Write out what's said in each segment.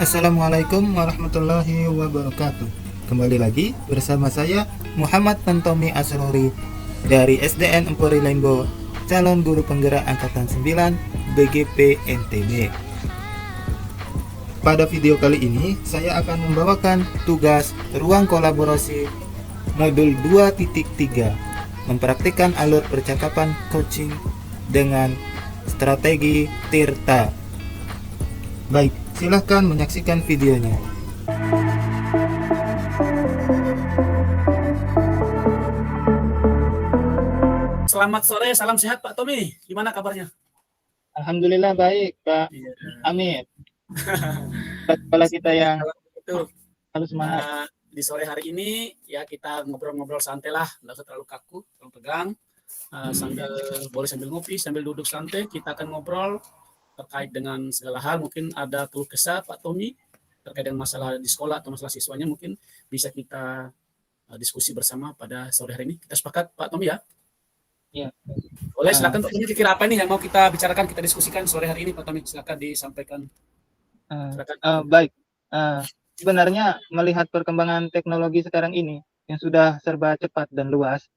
Assalamualaikum warahmatullahi wabarakatuh. Kembali lagi bersama saya Muhammad Pantomi Asrori dari SDN Empori Lembo, calon guru penggerak angkatan 9 BGP NTB. Pada video kali ini saya akan membawakan tugas ruang kolaborasi modul 2.3, mempraktikkan alur percakapan coaching dengan strategi Tirta. Baik, silahkan menyaksikan videonya. Selamat sore, salam sehat Pak Tommy. Gimana kabarnya? Alhamdulillah baik, Pak Iya. Amin. Kepala kita yang itu harus semangat. Di sore hari ini ya kita ngobrol-ngobrol santai lah, nggak usah terlalu kaku, terlalu tegang. Boleh sambil ngopi, sambil duduk santai. Kita akan ngobrol terkait dengan segala hal. Mungkin ada keluh kesah Pak Tommy terkait dengan masalah di sekolah atau masalah siswanya, mungkin bisa kita diskusi bersama pada sore hari ini. Kita sepakat Pak Tommy ya? Ya. Boleh, silakan Pak Tommy, kira apa nih yang mau kita bicarakan, kita diskusikan sore hari ini Pak Tommy, silakan disampaikan. Baik. Sebenarnya melihat perkembangan teknologi sekarang ini yang sudah serba cepat dan luas,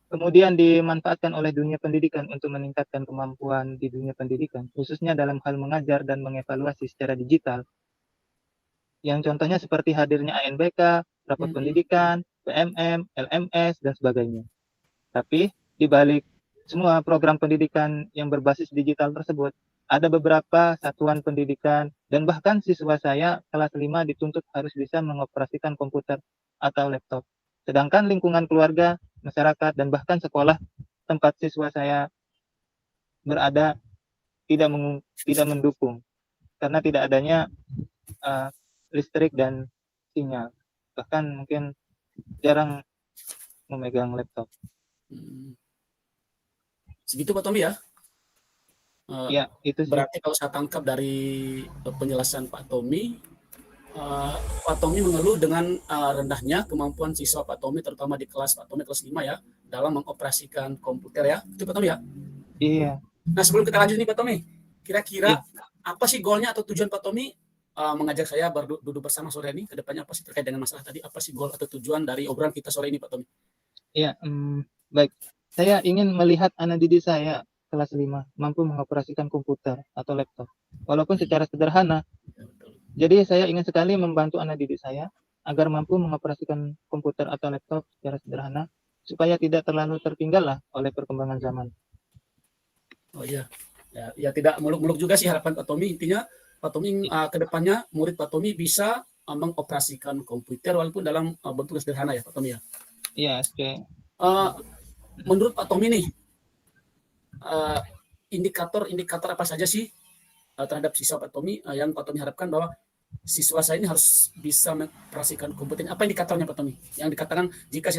kemudian dimanfaatkan oleh dunia pendidikan untuk meningkatkan kemampuan di dunia pendidikan, khususnya dalam hal mengajar dan mengevaluasi secara digital. Yang contohnya seperti hadirnya ANBK, rapor pendidikan, PMM, LMS, dan sebagainya. Tapi di balik semua program pendidikan yang berbasis digital tersebut, ada beberapa satuan pendidikan dan bahkan siswa saya kelas 5 dituntut harus bisa mengoperasikan komputer atau laptop. Sedangkan lingkungan keluarga, masyarakat, dan bahkan sekolah tempat siswa saya berada tidak mendukung karena tidak adanya listrik dan sinyal. Bahkan mungkin jarang memegang laptop. Segitu Pak Tommy ya? Ya, itu sih. Berarti kalau saya tangkap dari penjelasan Pak Tommy mengeluh dengan rendahnya kemampuan siswa Pak Tommy, terutama di kelas Pak Tommy kelas 5 ya, dalam mengoperasikan komputer ya. Itu Pak Tommy ya? Iya. Nah, sebelum kita lanjut nih Pak Tommy, kira-kira apa sih goalnya atau tujuan Pak Tommy mengajak saya duduk bersama sore ini, ke depannya apa sih terkait dengan masalah tadi, apa sih goal atau tujuan dari obrolan kita sore ini Pak Tommy? Iya, baik. Saya ingin melihat anak didik saya kelas 5 mampu mengoperasikan komputer atau laptop, walaupun secara sederhana. Jadi saya ingin sekali membantu anak didik saya agar mampu mengoperasikan komputer atau laptop secara sederhana, supaya tidak terlalu tertinggal lah oleh perkembangan zaman. Oh iya, ya tidak muluk-muluk juga sih harapan Pak Tommy. Intinya Pak Tommy ke depannya murid Pak Tommy bisa mengoperasikan komputer walaupun dalam bentuk sederhana ya Pak Tommy ya? Iya, oke. Menurut Pak Tommy nih, indikator-indikator apa saja sih terhadap siswa Pak Tommy yang Pak Tommy harapkan bahwa siswa saya ini harus bisa mengoperasikan komputer? Apa indikatornya Pak Tommy? Yang dikatakan jika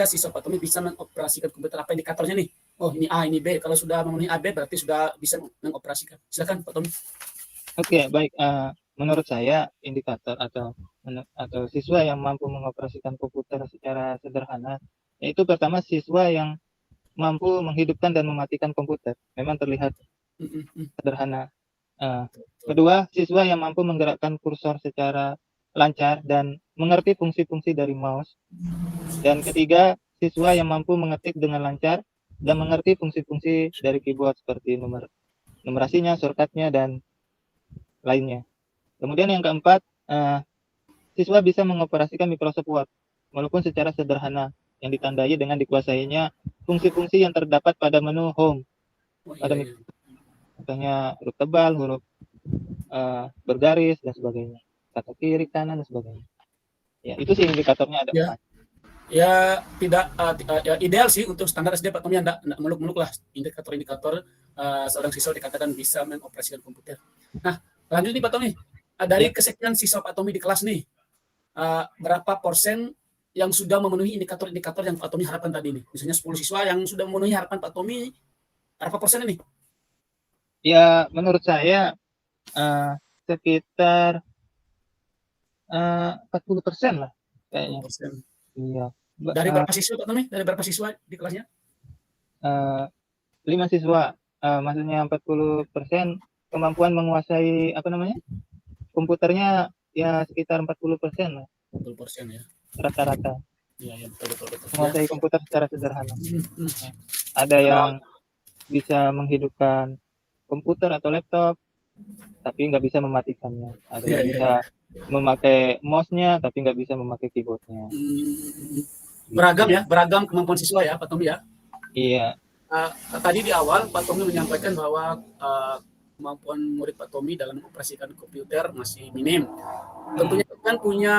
siswa Pak Tommy bisa mengoperasikan komputer, apa indikatornya nih? Oh, ini A, ini B. Kalau sudah memenuhi A, B berarti sudah bisa mengoperasikan. Silakan Pak Tommy. Oke, baik. Menurut saya indikator atau siswa yang mampu mengoperasikan komputer secara sederhana, yaitu pertama siswa yang mampu menghidupkan dan mematikan komputer. Memang terlihat sederhana. Kedua, siswa yang mampu menggerakkan kursor secara lancar dan mengerti fungsi-fungsi dari mouse. Dan ketiga, siswa yang mampu mengetik dengan lancar dan mengerti fungsi-fungsi dari keyboard seperti numerasinya, shortcutnya, dan lainnya. Kemudian yang keempat, siswa bisa mengoperasikan Microsoft Word walaupun secara sederhana, yang ditandai dengan dikuasainya fungsi-fungsi yang terdapat pada menu home. Pada misalnya huruf tebal, huruf bergaris, dan sebagainya. Kata kiri, kanan, dan sebagainya. Ya, itu sih indikatornya ada empat. Ya, tidak ya, ideal sih untuk standar SD Pak Tommy, enggak muluk-muluk lah indikator-indikator seorang siswa dikatakan bisa mengoperasikan komputer. Nah, lanjut nih Pak Tommy. Dari kesekian siswa Pak Tommy di kelas nih, berapa persen yang sudah memenuhi indikator-indikator yang Pak Tommy harapkan tadi nih? Misalnya 10 siswa yang sudah memenuhi harapan Pak Tommy, berapa persen ini? Ya, menurut saya sekitar 40% lah kayaknya. 40%. Iya. Dari berapa siswa Pak Tommy? Dari berapa siswa di kelasnya? 5 siswa. Maksudnya 40% kemampuan menguasai apa namanya? komputernya ya sekitar 40% lah 40% ya. rata-rata Iya, betul. Ya. menguasai komputer secara sederhana. Hmm. Ada yang bisa menghidupkan komputer atau laptop tapi nggak bisa mematikannya. Ada yang bisa memakai mouse-nya tapi nggak bisa memakai keyboard-nya. Beragam kemampuan siswa ya Pak Tommy ya. Iya. Tadi di awal Pak Tommy menyampaikan bahwa kemampuan murid Pak Tommy dalam mengoperasikan komputer masih minim. Tentunya kan punya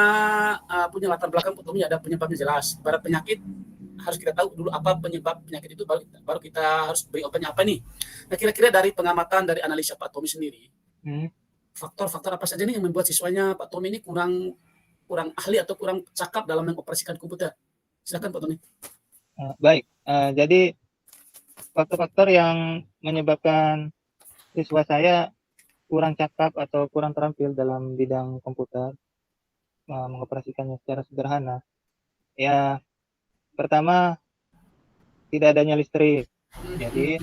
latar belakang Pak Tommy, ada penyebabnya jelas. Pada penyakit harus kita tahu dulu apa penyebab penyakit itu, baru kita harus beri obatnya apa nih. Nah, kira-kira dari pengamatan, dari analisa Pak Tommy sendiri, faktor-faktor apa saja nih yang membuat siswanya Pak Tommy ini kurang ahli atau kurang cakap dalam mengoperasikan komputer? Silakan Pak Tommy. Baik, jadi faktor-faktor yang menyebabkan siswa saya kurang cakap atau kurang terampil dalam bidang komputer, mengoperasikannya secara sederhana. Ya, pertama, tidak adanya listrik. Jadi,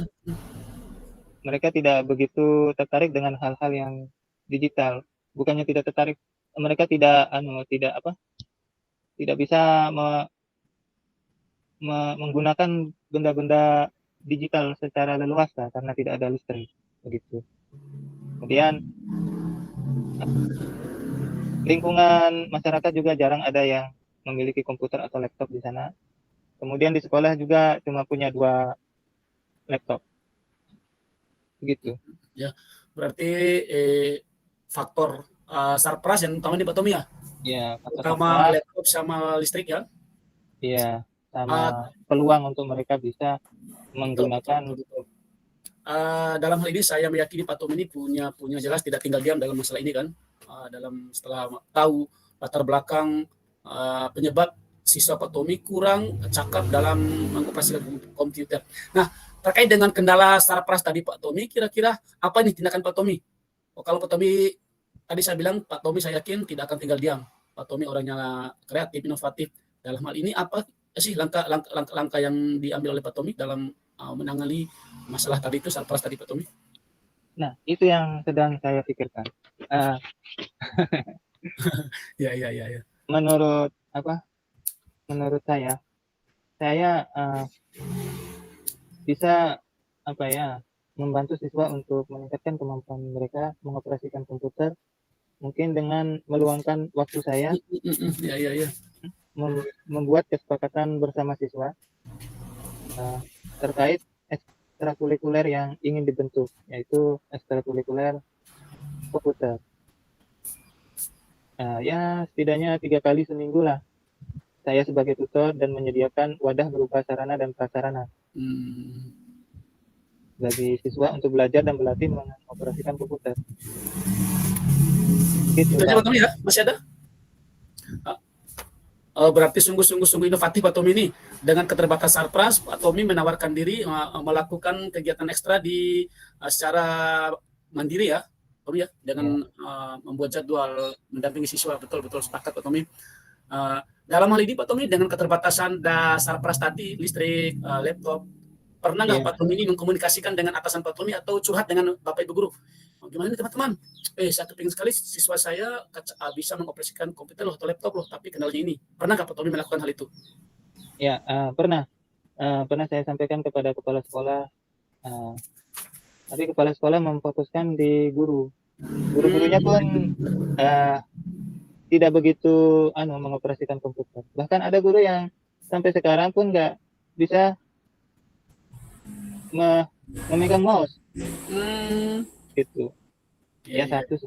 mereka tidak begitu tertarik dengan hal-hal yang digital. Bukannya tidak tertarik, mereka tidak bisa menggunakan benda-benda digital secara leluasa karena tidak ada listrik, begitu. Kemudian lingkungan masyarakat juga jarang ada yang memiliki komputer atau laptop di sana. Kemudian di sekolah juga cuma punya 2 laptop, begitu. Ya, berarti faktor surprise yang utama nih Pak Tommy ya? Ya, Pertama laptop sama listrik ya? Iya, sama peluang untuk mereka bisa menggunakan. Betul. Dalam hal ini saya meyakini Pak Tommy ini punya jelas tidak tinggal diam dalam masalah ini kan. Setelah tahu latar belakang penyebab siswa Pak Tommy kurang cakap dalam mengoperasikan komputer. Nah, terkait dengan kendala sarpras tadi Pak Tommy, kira-kira apa nih tindakan Pak Tommy? Kalau Pak Tommy tadi saya bilang Pak Tommy saya yakin tidak akan tinggal diam. Pak Tommy orangnya kreatif, inovatif. Dalam hal ini apa sih langkah yang diambil oleh Pak Tommy dalam menangani masalah tadi itu, sarpras tadi Pak Tommy? Nah, itu yang sedang saya pikirkan. Ya. Menurut saya bisa membantu siswa untuk meningkatkan kemampuan mereka mengoperasikan komputer, mungkin dengan meluangkan waktu saya. Ya. Membuat kesepakatan bersama siswa terkait ekstrakurikuler yang ingin dibentuk, yaitu ekstrakurikuler komputer. Ya setidaknya 3 kali seminggu lah saya sebagai tutor dan menyediakan wadah berupa sarana dan prasarana bagi siswa untuk belajar dan berlatih mengoperasikan komputer. Gitu, itu aja Pak Tommy ya? Masih ada? Berarti sungguh inovatif Pak Tommy ini. Dengan keterbatasan sarpras, Pak Tommy menawarkan diri melakukan kegiatan ekstra secara mandiri ya, Tommy ya, dengan membuat jadwal mendampingi siswa. Betul sepakat Pak Tommy. Dalam hal ini Pak Tommy, dengan keterbatasan sarpras tadi, listrik, laptop, pernah nggak Pak Tommy ini mengkomunikasikan dengan atasan Pak Tommy atau curhat dengan Bapak Ibu guru? Gimana nih teman-teman? Saya kepingin sekali siswa saya bisa mengoperasikan komputer loh atau laptop loh, tapi kendalanya ini. Pernah nggak Pak Tommy melakukan hal itu? Ya, pernah. Pernah saya sampaikan kepada kepala sekolah. Tapi kepala sekolah memfokuskan di guru. Guru-gurunya pun tidak begitu mengoperasikan komputer. Bahkan ada guru yang sampai sekarang pun nggak bisa memegang mouse. Gitu. Ya, satu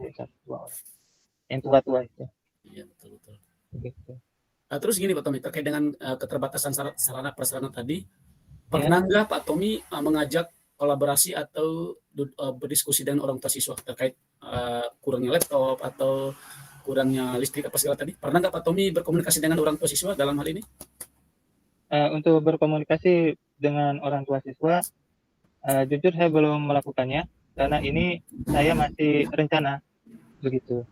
dua orang yang tua-tua itu. Iya, betul. Gitu. Terus gini Pak Tommy, terkait dengan keterbatasan sarana prasarana tadi, pernah nggak Pak Tommy mengajak kolaborasi atau berdiskusi dengan orang tua siswa terkait kurangnya laptop atau kurangnya listrik apa segala tadi? Pernah nggak Pak Tommy berkomunikasi dengan orang tua siswa dalam hal ini? Untuk berkomunikasi dengan orang tua siswa, jujur saya belum melakukannya. Karena ini saya masih rencana begitu.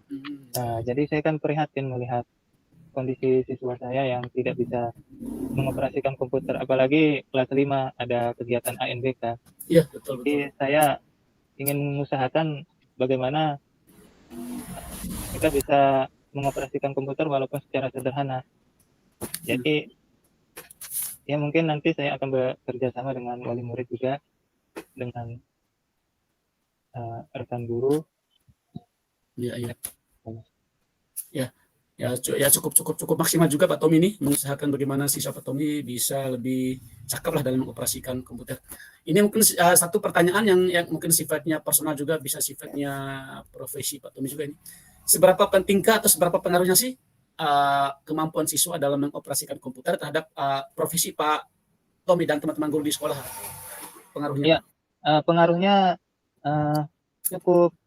Jadi saya kan prihatin melihat kondisi siswa saya yang tidak bisa mengoperasikan komputer, apalagi kelas 5 ada kegiatan ANBK. Iya, betul. Jadi saya ingin mengusahakan bagaimana kita bisa mengoperasikan komputer walaupun secara sederhana. Jadi ya mungkin nanti saya akan bekerja sama dengan wali murid juga, dengan rekan guru. Iya. Ya cukup maksimal juga Pak Tommy ini mengusahakan bagaimana siswa Pak Tommy bisa lebih cakap lah dalam mengoperasikan komputer. Ini mungkin satu pertanyaan yang mungkin sifatnya personal juga, bisa sifatnya profesi Pak Tommy juga ini. Seberapa pentingkah atau seberapa pengaruhnya sih kemampuan siswa dalam mengoperasikan komputer terhadap profesi Pak Tommy dan teman-teman guru di sekolah? Pengaruhnya? Ya, pengaruhnya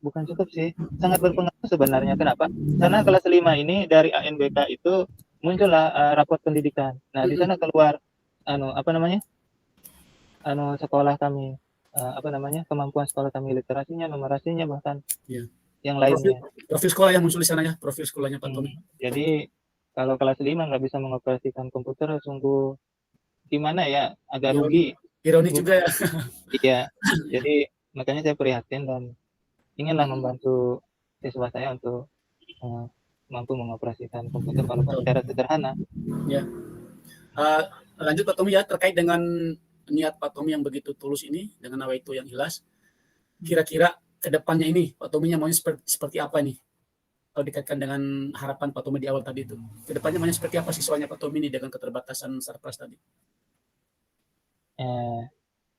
bukan cukup sih, sangat berpengaruh sebenarnya. Kenapa? Karena kelas 5 ini dari ANBK itu muncullah raport pendidikan. Nah, di sana keluar sekolah kami, kemampuan sekolah kami, literasinya, numerasinya, bahkan yang lainnya. Profil sekolah yang muncul di sana ya, profil sekolahnya Pak Tommy. Jadi kalau kelas 5 nggak bisa mengoperasikan komputer, sungguh gimana ya, agak rugi. Ironi juga ya. Iya, jadi makanya saya prihatin dan inginlah membantu siswa saya untuk mampu mengoperasikan komputer walaupun secara sederhana. Ya. Lanjut Pak Tommy ya, terkait dengan niat Pak Tommy yang begitu tulus ini, dengan nawa itu yang jelas. Kira-kira kedepannya ini Pak Tommy maunya seperti apa nih? Kalau dikaitkan dengan harapan Pak Tommy di awal tadi itu, kedepannya maunya seperti apa siswanya Pak Tommy ini dengan keterbatasan sarpras tadi?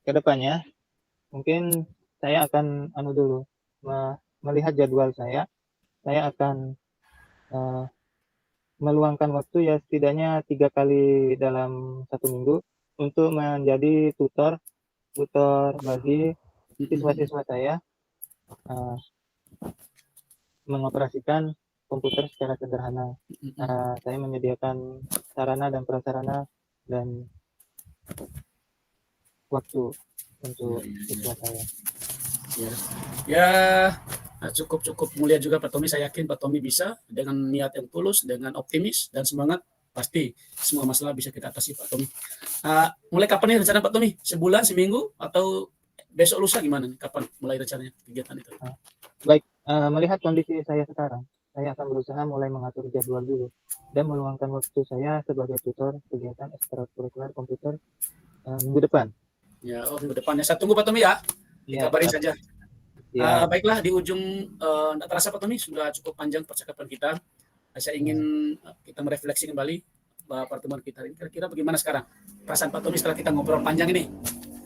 Kedepannya mungkin saya akan melihat jadwal saya akan meluangkan waktu ya setidaknya 3 kali dalam 1 minggu untuk menjadi tutor bagi siswa-siswa saya mengoperasikan komputer secara sederhana. Saya menyediakan sarana dan prasarana dan waktu untuk siswa saya. Ya, cukup mulia juga Pak Tommy. Saya yakin Pak Tommy bisa dengan niat yang tulus, dengan optimis dan semangat, pasti semua masalah bisa kita atasi Pak Tommy. Mulai kapan nih rencana Pak Tommy? Sebulan, seminggu, atau besok lusa gimana nih? Kapan mulai rencananya kegiatan itu? Baik, melihat kondisi saya sekarang, saya akan berusaha mulai mengatur jadwal dulu dan meluangkan waktu saya sebagai tutor kegiatan ekstrakurikuler komputer minggu depan. Ya, minggu depannya. Saya tunggu Pak Tommy ya. Dikabarin saja. Baiklah, di ujung tidak terasa Pak Tommy, sudah cukup panjang percakapan kita. Saya ingin kita merefleksi kembali pertemuan kita ini. Kira-kira bagaimana sekarang perasaan Pak Tommy setelah kita ngobrol panjang ini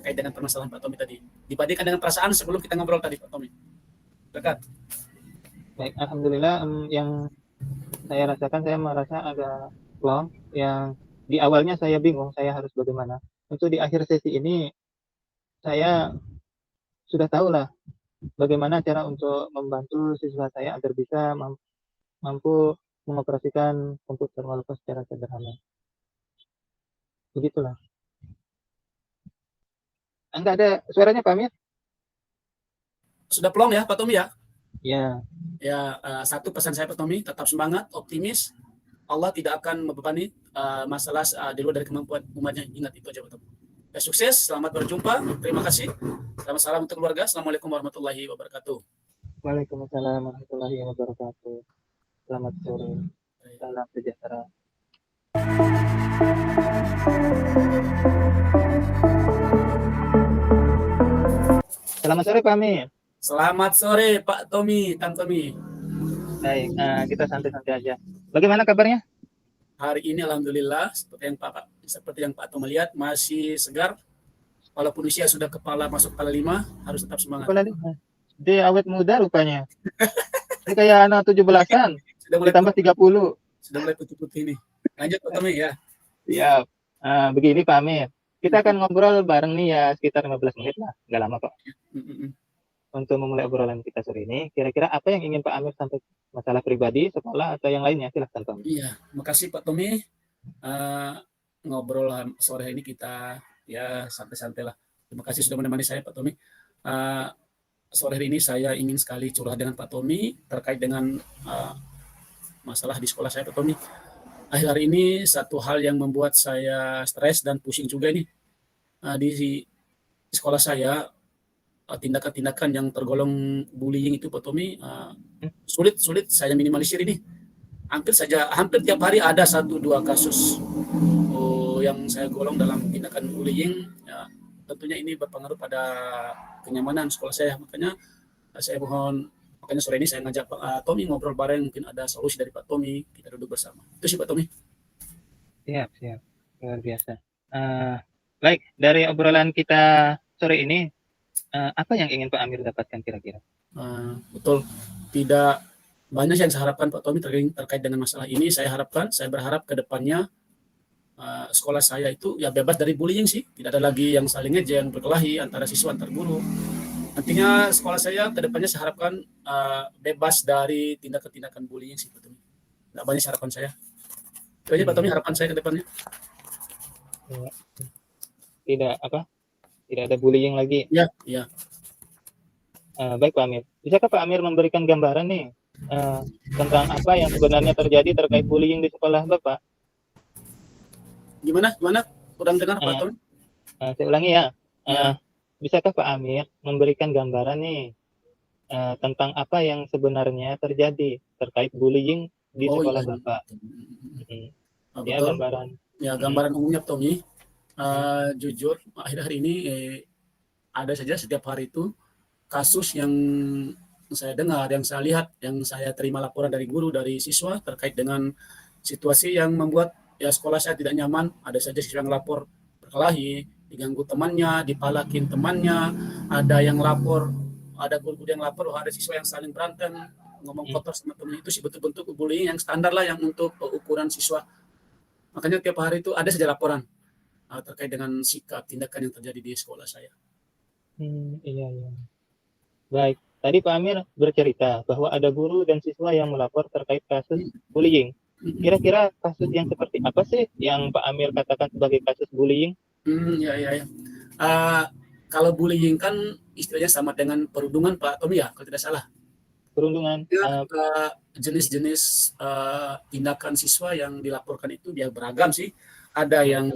terkait dengan permasalahan Pak Tommy tadi, dibandingkan dengan perasaan sebelum kita ngobrol tadi Pak Tommy? Dekat. Baik, alhamdulillah. Yang saya rasakan, saya merasa agak plong. Yang di awalnya saya bingung saya harus bagaimana. Untuk di akhir sesi ini saya sudah tahu lah bagaimana cara untuk membantu siswa saya agar bisa mampu mengoperasikan komputer walaupun secara sederhana. Begitulah. Enggak ada suaranya Pak Amir? Sudah plong ya Pak Tommy ya? Ya. Ya, satu pesan saya Pak Tommy, tetap semangat, optimis. Allah tidak akan membebani masalah di luar dari kemampuan umatnya. Ingat itu aja Pak Tommy. Ya, sukses, selamat berjumpa. Terima kasih. Selamat salam untuk keluarga. Assalamualaikum warahmatullahi wabarakatuh. Waalaikumsalam warahmatullahi wabarakatuh. Selamat sore. Salam sejahtera. Selamat sore Pak Amir. Selamat sore Pak Tommy, Kang Tommy. Baik, kita santai-santai aja. Bagaimana kabarnya? Hari ini alhamdulillah seperti yang Pak Tommy lihat masih segar. Walaupun usia sudah masuk kepala 5, harus tetap semangat. Kepala 5. Dia awet muda rupanya. Ini kayak anak 17-an. Ditambah 30. Sudah mulai putih-putih nih. Lanjut Pak Tommy ya. Siap. Begini Pak Amir. Kita akan ngobrol bareng nih ya sekitar 15 menit lah. Nggak lama kok. Untuk memulai obrolan kita sore ini, kira-kira apa yang ingin Pak Amir sampaikan? Masalah pribadi, sekolah, atau yang lainnya? Silahkan Pak Amir. Iya, makasih Pak Tommy. Ngobrol sore ini kita ya santai-santai lah. Terima kasih sudah menemani saya Pak Tommy. Sore hari ini saya ingin sekali curhat dengan Pak Tommy terkait dengan masalah di sekolah saya Pak Tommy. Akhir hari ini satu hal yang membuat saya stres dan pusing juga nih. Di sekolah saya tindakan-tindakan yang tergolong bullying itu Pak Tommy sulit saya minimalisir ini. Hampir tiap hari ada 1-2 kasus yang saya golong dalam tindakan bullying. Ya, tentunya ini berpengaruh pada kenyamanan sekolah saya. Makanya sore ini saya ngajak Pak Tommy ngobrol bareng, mungkin ada solusi dari Pak Tommy, kita duduk bersama. Itu sih Pak Tommy. Siap, luar biasa. Baik, dari obrolan kita sore ini, apa yang ingin Pak Amir dapatkan kira-kira? Betul, tidak banyak yang saya harapkan Pak Tommy terkait dengan masalah ini. Saya berharap ke depannya sekolah saya itu ya bebas dari bullying sih, tidak ada lagi yang saling ngejeng, berkelahi antara siswa antar guru. Nantinya sekolah saya ke depannya saya harapkan bebas dari tindakan-tindakan bullying sih Pak Tommy. Tidak banyak harapan saya. Itu aja Pak Tommy harapan saya ke depannya. Tidak ada bullying lagi. Ya. Baik Pak Amir, bisakah Pak Amir memberikan gambaran nih tentang apa yang sebenarnya terjadi terkait bullying di sekolah Bapak? Gimana? Kurang dengar Pak Tommy. Saya ulangi ya. Bisakah Pak Amir memberikan gambaran nih tentang apa yang sebenarnya terjadi terkait bullying di sekolah Bapak? Ya, gambaran. Ya, gambaran umumnya Tommy. Jujur, akhir-akhir ini ada saja setiap hari itu kasus yang saya dengar, yang saya lihat, yang saya terima laporan dari guru, dari siswa terkait dengan situasi yang membuat ya sekolah saya tidak nyaman. Ada saja siswa yang lapor berkelahi, diganggu temannya, dipalakin temannya, ada yang lapor, ada guru yang lapor, ada siswa yang saling berantem, ngomong kotor sama teman. Itu sih bentuk-bentuk bullying yang standar lah yang untuk ukuran siswa. Makanya tiap hari itu ada saja laporan terkait dengan sikap tindakan yang terjadi di sekolah saya. Iya. Baik, tadi Pak Amir bercerita bahwa ada guru dan siswa yang melapor terkait kasus bullying. Kira-kira kasus yang seperti apa sih yang Pak Amir katakan sebagai kasus bullying? Ya. Kalau bullying kan istilahnya sama dengan perundungan Pak Tommy ya, kalau tidak salah. Perundungan. Ya, jenis-jenis tindakan siswa yang dilaporkan itu dia beragam sih. Ada yang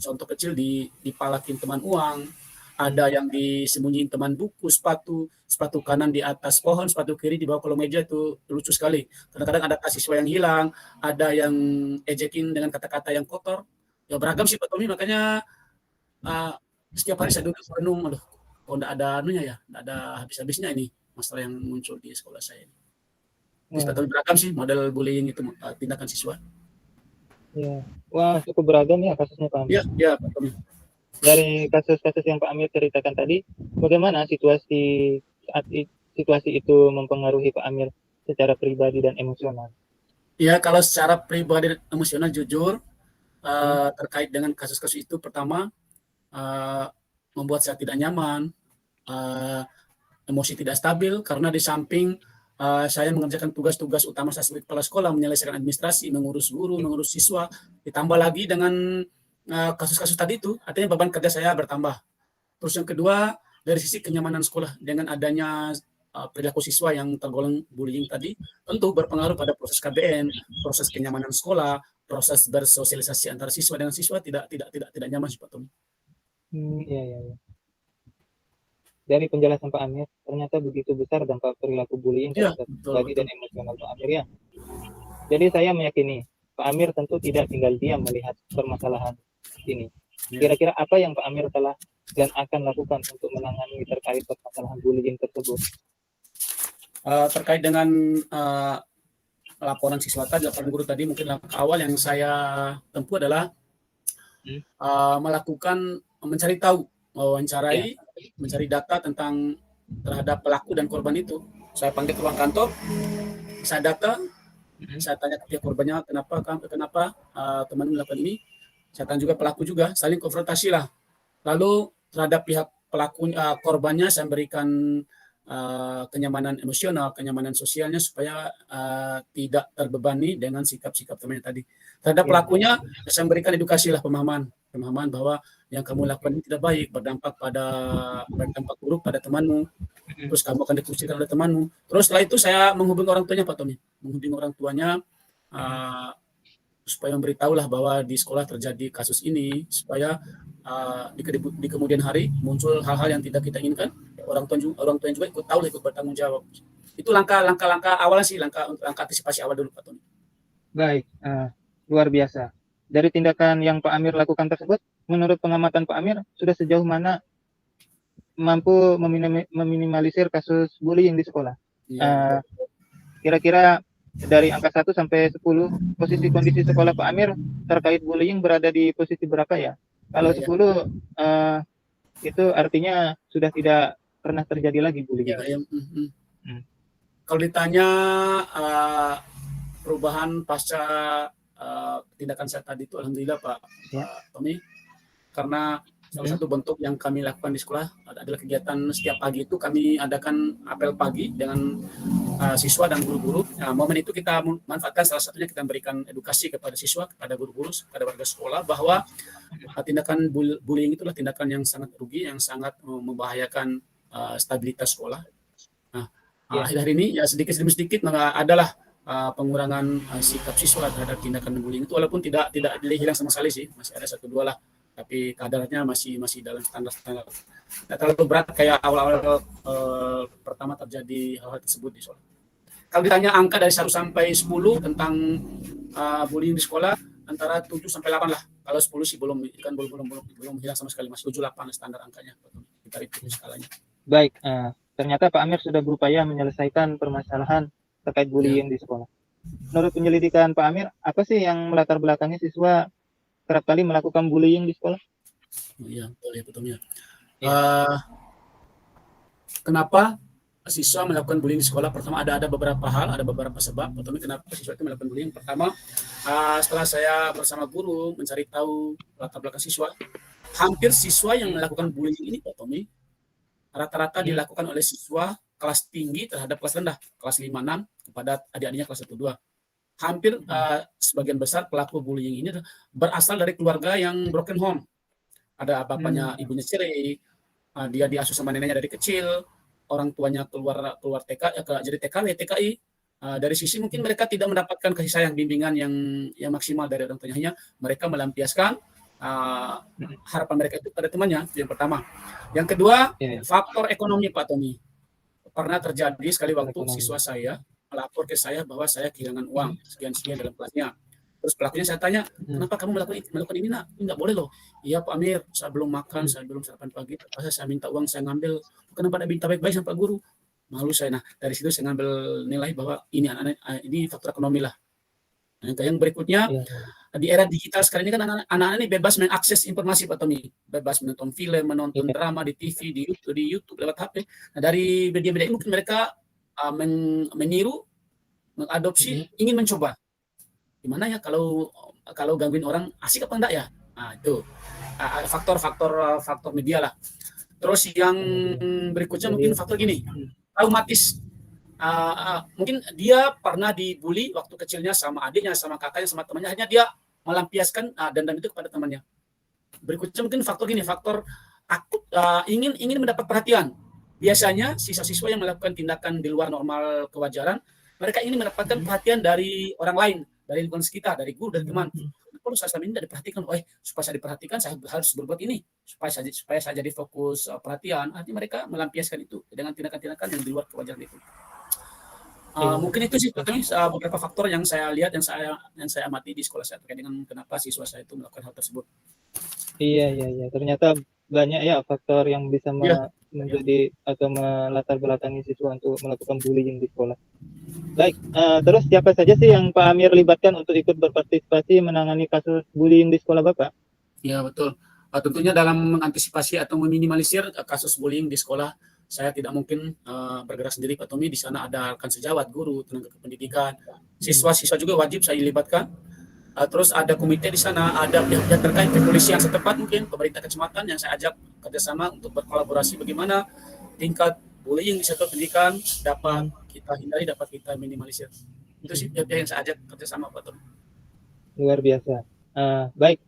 contoh kecil dipalakin teman uang, ada yang disembunyiin teman buku, sepatu kanan di atas pohon, sepatu kiri di bawah kolong meja. Itu lucu sekali. Kadang-kadang ada siswa yang hilang, ada yang ejekin dengan kata-kata yang kotor. Ya beragam sih Pak Tommy, makanya setiap hari saya duduk merenung, aduh, kok enggak ada anunya ya, enggak ada habis-habisnya ini masalah yang muncul di sekolah saya ini. Pak Tommy, beragam sih model bullying itu, tindakan siswa. Ya, wah cukup beragam ya kasusnya Pak Amir. Ya Pak Tommy. Dari kasus-kasus yang Pak Amir ceritakan tadi, bagaimana situasi itu mempengaruhi Pak Amir secara pribadi dan emosional? Ya, kalau secara pribadi dan emosional jujur terkait dengan kasus-kasus itu, pertama membuat saya tidak nyaman, emosi tidak stabil karena di samping saya mengerjakan tugas-tugas utama saya sebagai kepala sekolah, menyelesaikan administrasi, mengurus guru, mengurus siswa, ditambah lagi dengan kasus-kasus tadi itu, artinya beban kerja saya bertambah. Terus yang kedua, dari sisi kenyamanan sekolah, dengan adanya perilaku siswa yang tergolong bullying tadi, tentu berpengaruh pada proses KBN, proses kenyamanan sekolah, proses bersosialisasi antara siswa dengan siswa tidak nyaman sih Pak Tommy. Iya. Dari penjelasan Pak Amir, ternyata begitu besar dampak perilaku bullying terhadap pribadi dan emosional Pak Amir ya. Jadi saya meyakini Pak Amir tentu tidak tinggal diam melihat permasalahan ini. Kira-kira apa yang Pak Amir telah dan akan lakukan untuk menangani terkait permasalahan bullying tersebut? Terkait dengan laporan siswa tadi, laporan guru tadi, mungkin langkah awal yang saya tempuh adalah melakukan mencari tahu, mewawancarai, mencari data tentang terhadap pelaku dan korban itu. Saya panggil ke ruang kantor, saya data, saya tanya ke pihak korbannya kenapa teman melakukan ini. Saya tanya juga pelaku juga, saling konfrontasi lah. Lalu terhadap pihak pelaku korbannya saya berikan kenyamanan emosional, kenyamanan sosialnya supaya tidak terbebani dengan sikap-sikap temannya tadi. Terhadap pelakunya saya berikan edukasi lah, pemahaman bahwa yang kamu lakukan ini tidak baik, berdampak buruk pada temanmu. Terus kamu akan dikucilkan oleh temanmu. Terus setelah itu saya menghubungi orang tuanya Pak Tommy, menghubungi orang tuanya supaya memberitahulah bahwa di sekolah terjadi kasus ini, supaya di kemudian hari muncul hal-hal yang tidak kita inginkan. Orang tua juga ikut tahu, ikut bertanggung jawab. Itu langkah awal sih, langkah antisipasi awal dulu Pak Tony. Baik, luar biasa. Dari tindakan yang Pak Amir lakukan tersebut, menurut pengamatan Pak Amir, sudah sejauh mana mampu meminimalisir kasus bullying di sekolah? Iya. Kira-kira dari angka 1 sampai 10, posisi kondisi sekolah Pak Amir terkait bullying berada di posisi berapa ya? Kalau Iya. 10, itu artinya sudah tidak pernah terjadi lagi bullying. Iya. Kalau ditanya perubahan pasca tindakan saya tadi itu, alhamdulillah Pak Tommy, karena salah satu bentuk yang kami lakukan di sekolah adalah kegiatan setiap pagi itu kami adakan apel pagi dengan siswa dan guru-guru. Nah, momen itu kita manfaatkan, salah satunya kita memberikan edukasi kepada siswa, kepada guru-guru, kepada warga sekolah bahwa tindakan bullying itulah tindakan yang sangat rugi, yang sangat membahayakan stabilitas sekolah. Nah, akhir-akhir ini ya sedikit demi sedikit adalah pengurangan sikap siswa terhadap tindakan bullying itu, walaupun tidak hilang sama sekali sih, masih ada 1-2 lah, tapi kadarnya masih dalam standar tidak terlalu berat kayak awal-awal pertama terjadi hal-hal tersebut di sekolah. Kalau ditanya angka dari 1 sampai 10 tentang bullying di sekolah, antara 7 sampai 8 lah. Kalau 10 sih belum hilang sama sekali, masih 7-8 standar angkanya kita itu skalanya. Baik, ternyata Pak Amir sudah berupaya menyelesaikan permasalahan terkait bullying di sekolah. Menurut penyelidikan Pak Amir, apa sih yang melatar belakangi siswa kerap kali melakukan bullying di sekolah? Iya, betul ya. Kenapa siswa melakukan bullying di sekolah? Pertama ada beberapa hal, ada beberapa sebab. Pertama, kenapa siswa itu melakukan bullying? Pertama, setelah saya bersama guru mencari tahu latar belakang siswa, hampir siswa yang melakukan bullying ini, Pak Tommy, rata-rata dilakukan oleh siswa kelas tinggi terhadap kelas rendah, kelas 5-6 kepada adik-adiknya kelas 1-2. Hampir sebagian besar pelaku bullying ini berasal dari keluarga yang broken home. Ada bapaknya, ibunya cerai, dia diasuh sama neneknya dari kecil, orang tuanya keluar TK, jadi TKW, TKI. Dari sisi mungkin mereka tidak mendapatkan kasih sayang, bimbingan yang maksimal dari orang tuanya, hanya mereka melampiaskan harapan mereka itu pada temannya. Itu yang pertama. Yang kedua, faktor ekonomi Pak Tommy. Pernah terjadi sekali waktu siswa saya melapor ke saya bahwa saya kehilangan uang sekian-sekian dalam kelasnya. Terus pelakunya saya tanya, kenapa kamu melakukan ini nak? Ini nggak boleh loh. Iya Pak Amir, saya belum makan, saya belum sarapan pagi. Saya minta uang, saya ngambil. Kenapa tidak minta baik-baik sama Pak Guru? Malu saya. Nah, dari situ saya ngambil nilai bahwa ini anak-anak, ini faktor ekonomi lah. Nah, yang berikutnya, di era digital sekarang ini kan anak-anak ini bebas mengakses informasi Pak Tommy, bebas menonton film, menonton drama di TV, di YouTube lewat HP. Nah, dari media-media ini mungkin mereka meniru, mengadopsi, ingin mencoba. Gimana ya kalau gangguin orang, asik apa enggak ya? Nah, itu faktor media lah. Terus yang berikutnya mungkin faktor gini, traumatis. Mungkin dia pernah dibully waktu kecilnya sama adiknya, sama kakaknya, sama temannya, hanya dia melampiaskan dendam itu kepada temannya. Berikutnya mungkin faktor gini, faktor akut, ingin mendapat perhatian. Biasanya siswa-siswa yang melakukan tindakan di luar normal kewajaran, mereka ingin mendapatkan perhatian dari orang lain, dari lingkungan sekitar, dari guru, dari teman. Kalau saya selama ini tidak diperhatikan, supaya saya diperhatikan saya harus berbuat ini, supaya saya jadi fokus perhatian. Artinya mereka melampiaskan itu dengan tindakan-tindakan yang di luar kewajaran itu. Mungkin itu sih beberapa faktor yang saya lihat, yang saya amati di sekolah saya terkait dengan kenapa siswa saya itu melakukan hal tersebut. Iya. Ternyata banyak ya faktor yang bisa menjadi atau melatar belakangi siswa untuk melakukan bullying di sekolah. Baik, terus siapa saja sih yang Pak Amir libatkan untuk ikut berpartisipasi menangani kasus bullying di sekolah Bapak? Ya betul. Tentunya dalam mengantisipasi atau meminimalisir kasus bullying di sekolah, saya tidak mungkin bergerak sendiri Pak Tommy. Di sana ada rekan sejawat, guru, tenaga kependidikan, siswa-siswa juga wajib saya libatkan. Terus ada komite di sana, ada pihak-pihak terkait, kepolisian setempat mungkin, pemerintah kecamatan yang saya ajak kerjasama untuk berkolaborasi bagaimana tingkat bullying di sektor pendidikan dapat kita hindari, dapat kita minimalisir. Itu sih pihak-pihak yang saya ajak kerjasama Pak Tommy. Luar biasa. Baik,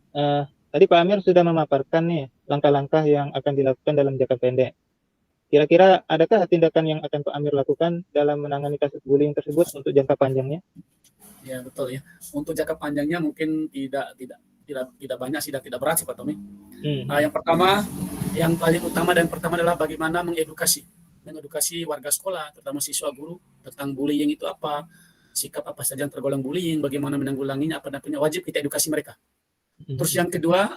tadi Pak Amir sudah memaparkan nih langkah-langkah yang akan dilakukan dalam jangka pendek. Kira-kira adakah tindakan yang akan Pak Amir lakukan dalam menangani kasus bullying tersebut untuk jangka panjangnya? Ya betul ya. Untuk jangka panjangnya mungkin tidak banyak sih, tidak berat sih Pak Tommy. Yang pertama, yang paling utama dan pertama adalah bagaimana mengedukasi warga sekolah, terutama siswa, guru, tentang bullying itu apa, sikap apa saja yang tergolong bullying, bagaimana menanggulanginya, apa dan punya wajib kita edukasi mereka. Terus yang kedua,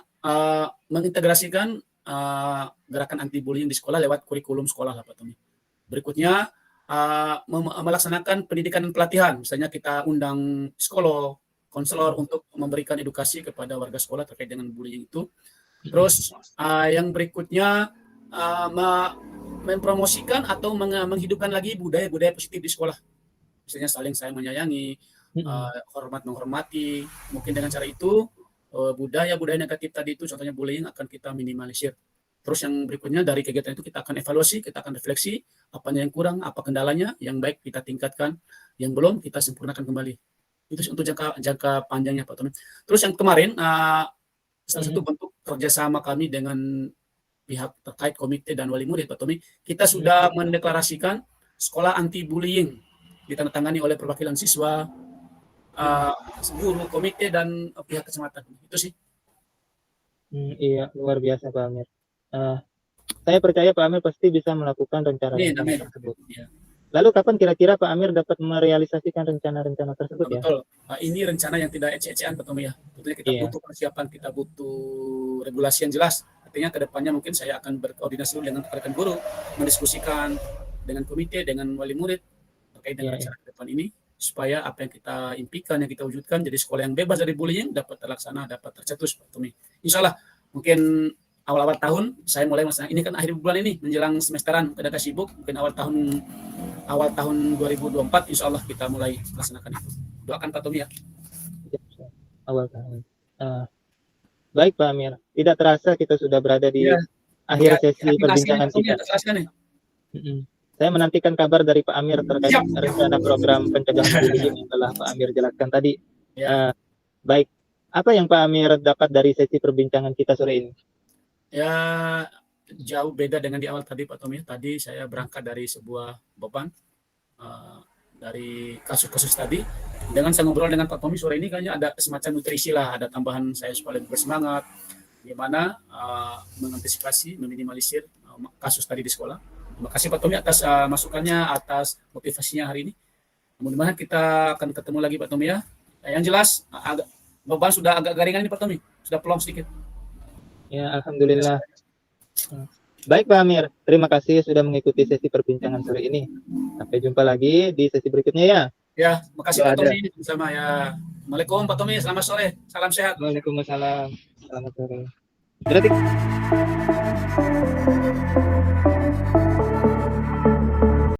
mengintegrasikan gerakan anti bullying di sekolah lewat kurikulum sekolah lah Pak Tommy. Berikutnya melaksanakan pendidikan dan pelatihan, misalnya kita undang psikolog, konselor untuk memberikan edukasi kepada warga sekolah terkait dengan bullying itu. Terus yang berikutnya mempromosikan atau menghidupkan lagi budaya-budaya positif di sekolah, misalnya saling sayang menyayangi, hormat menghormati. Mungkin dengan cara itu budaya-budaya negatif tadi itu, contohnya bullying, akan kita minimalisir. Terus yang berikutnya dari kegiatan itu kita akan evaluasi, kita akan refleksi apanya yang kurang, apa kendalanya, yang baik kita tingkatkan, yang belum kita sempurnakan kembali. Itu untuk jangka panjangnya Pak Tommy. Terus yang kemarin salah satu bentuk kerjasama kami dengan pihak terkait komite dan wali murid Pak Tommy, kita sudah mendeklarasikan sekolah anti bullying, ditandatangani oleh perwakilan siswa, guru, komite, dan pihak kecamatan. Itu sih. Iya, luar biasa Pak Amir. Saya percaya Pak Amir pasti bisa melakukan rencana-rencana tersebut. Ya. Lalu kapan kira-kira Pak Amir dapat merealisasikan rencana-rencana tersebut ya? Betul. Ini rencana yang tidak ece-ecean Pak Tommy ya. Tentunya kita butuh persiapan, kita butuh regulasi yang jelas. Artinya ke depannya mungkin saya akan berkoordinasi dengan rekan guru, mendiskusikan dengan komite, dengan wali murid terkait dengan rencana ke depan ini, supaya apa yang kita impikan, yang kita wujudkan jadi sekolah yang bebas dari bullying dapat terlaksana, dapat tercetus Pak Tommy. Insya Allah mungkin awal-awal tahun saya mulai melaksanakan ini, kan akhir bulan ini menjelang semesteran kita sibuk, mungkin awal tahun 2024 insya Allah kita mulai melaksanakan itu. Doakan Pak Tommy ya. Awal tahun. Baik Pak Amir, tidak terasa kita sudah berada di akhir sesi perbincangan kita. Saya menantikan kabar dari Pak Amir terkait rencana program pencegahan bullying yang telah Pak Amir jelaskan tadi. Baik, apa yang Pak Amir dapat dari sesi perbincangan kita sore ini? Ya, jauh beda dengan di awal tadi Pak Tommy. Tadi saya berangkat dari sebuah beban, dari kasus-kasus tadi. Dengan saya ngobrol dengan Pak Tommy sore ini, kayaknya ada semacam nutrisi lah, ada tambahan saya supaya lebih bersemangat, gimana mengantisipasi, meminimalisir kasus tadi di sekolah. Terima kasih Pak Tommy atas masukannya, atas motivasinya hari ini. Mudah-mudahan kita akan ketemu lagi Pak Tommy ya. Yang jelas beban sudah agak garingan ini Pak Tommy, sudah pelong sedikit. Ya, alhamdulillah. Baik Pak Amir, terima kasih sudah mengikuti sesi perbincangan sore ini. Sampai jumpa lagi di sesi berikutnya ya. Ya, makasih Pak Tommy bersama ya. Assalamualaikum Pak Tommy, selamat sore, salam sehat. Waalaikumsalam, selamat sore. Berarti